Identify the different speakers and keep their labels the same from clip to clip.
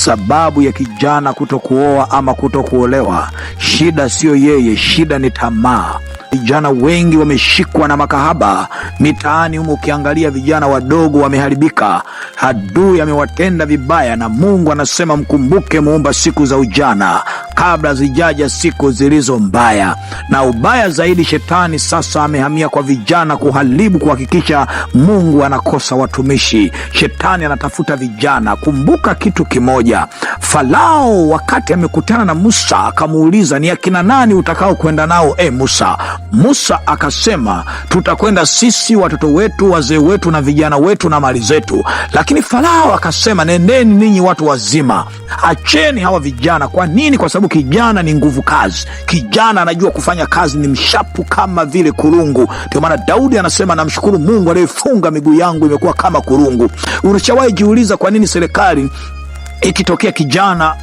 Speaker 1: Sababu ya kijana kutokuoa ama kutokuolewa, shida sio yeye, shida ni tamaa. Vijana wengi wameshikwa na makahaba mitaani humo. Ukiangalia vijana wadogo wameharibika, adui amewatenda vibaya, na Mungu anasema mkumbuke Muumba siku za ujana kabla zijaja siku zilizo mbaya. Na ubaya zaidi, shetani sasa amehamia kwa vijana kuharibu, kuhakikisha Mungu anakosa watumishi. Shetani anatafuta vijana. Kumbuka kitu kimoja, Farao wakati amekutana na Musa akamuuliza, ni akina nani utakao kwenda nao Musa? Musa akasema, tutakwenda sisi, watoto wetu, wazee wetu na vijana wetu na mali zetu. Lakini Farao akasema, nendeni ninyi watu wazima, acheni hawa vijana. Kwa nini? Kwa sababu kijana ni nguvu kazi. Kijana anajua kufanya kazi, ni mshapu kama vile kurungu. Ndio maana Daudi anasema, namshukuru Mungu aliyefunga miguu yangu imekuwa kama kurungu. Ulishawahi jiuliza kwa nini serikali ikitokea kijana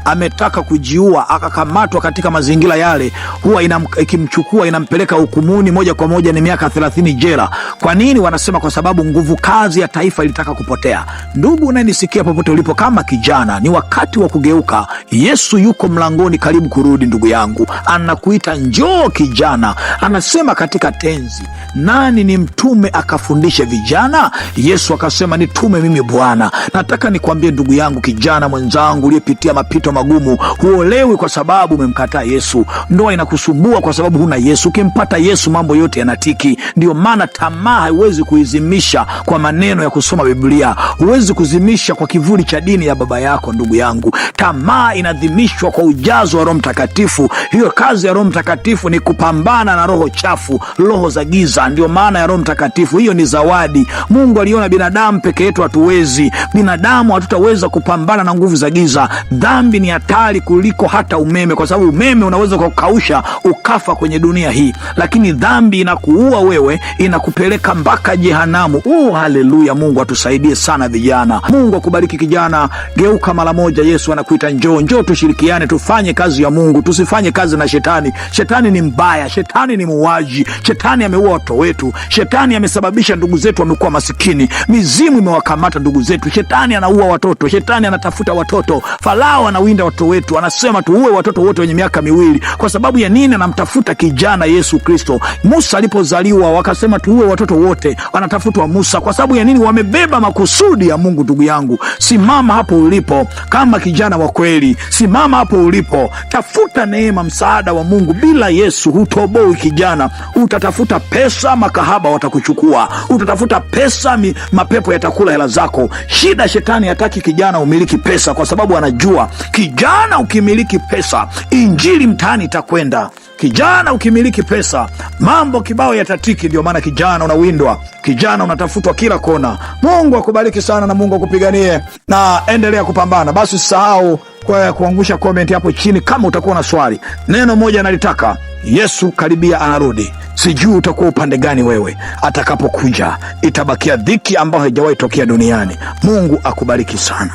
Speaker 1: ametaka kujiua akakamatwa katika mazingira yale, huwa ikimchukua inampeleka hukumuni moja kwa moja ni miaka 30 jela? Kwa nini? Wanasema kwa sababu nguvu kazi ya taifa ilitaka kupotea. Ndugu unanisikia popote ulipo, kama kijana, ni wakati wa kugeuka. Yesu yuko mlangoni karibu kurudi. Ndugu yangu, anakuita njoo kijana. Anasema katika tenzi, nani ni mtume akafundishe vijana? Yesu akasema, nitume mimi Bwana. Nataka nikwambie ndugu yangu, kijana mwenzangu uliyepitia mapito magumu, huolewi kwa sababu umemkataa Yesu. Ndoa inakusumbua kwa sababu huna Yesu. Ukimpata Yesu mambo yote yanatiki. Ndio maana tamaa haiwezi kuizimisha kwa maneno ya kusoma Biblia, huwezi kuzimisha kwa kivuli cha dini ya baba yako. Ndugu yangu, tamaa inadhimishwa kwa ujazo wa Roho Mtakatifu. Hiyo kazi ya Roho Mtakatifu ni kupambana na roho chafu, roho za giza. Ndio maana ya Roho Mtakatifu. Hiyo ni zawadi. Mungu aliona binadamu peke yetu hatuwezi. Binadamu hatutaweza kupambana na nguvu za giza. Dhambi ni hatari kuliko hata umeme, kwa sababu umeme unaweza kukausha ukafa kwenye dunia hii, lakini dhambi inakuua wewe, inakupeleka mpaka jehanamu. Haleluya! Mungu atusaidie sana vijana. Mungu akubariki kijana. Geuka mara moja. Yesu anakuita njoo, njoo tushirikiane, tufanye kazi ya Mungu, tusifanye kazi na shetani. Shetani ni mbaya, shetani ni muuaji, shetani ameua watoto wetu, shetani amesababisha ndugu zetu wamekuwa masikini, mizimu imewakamata ndugu zetu, shetani anaua watoto, shetani anatafuta watoto. Farao anawinda watoto wetu, anasema tuue watoto wote wenye miaka miwili. Kwa sababu ya nini? Anamtafuta kijana Yesu Kristo. Musa alipozaliwa wakasema tuue watoto wote, wanatafutwa Musa. Kwa sababu ya nini? Wamebeba makusudi ya Mungu. Ndugu yangu, simama hapo ulipo kama kijana wa kweli. Simama hapo ulipo, tafuta neema, msaada wa Mungu. Bila Yesu hutoboi kijana. Utatafuta pesa, makahaba watakuchukua. Utatafuta pesa, mapepo yatakula hela zako. Shida, shetani hataki kijana umiliki pesa, kwa sababu anajua kijana ukimiliki pesa, injili mtaani itakwenda. Kijana ukimiliki pesa, mambo kibao yatatiki. Ndio maana kijana unawindwa, kijana unatafutwa kila kona. Mungu akubariki sana na Mungu akupiganie, na endelea kupambana. Basi usisahau kwa kuangusha comment hapo chini kama utakuwa na swali. Neno moja nalitaka, Yesu karibia anarudi. Sijui utakuwa upande gani wewe. Atakapokuja itabakia dhiki ambayo haijawahi tokea duniani. Mungu akubariki sana.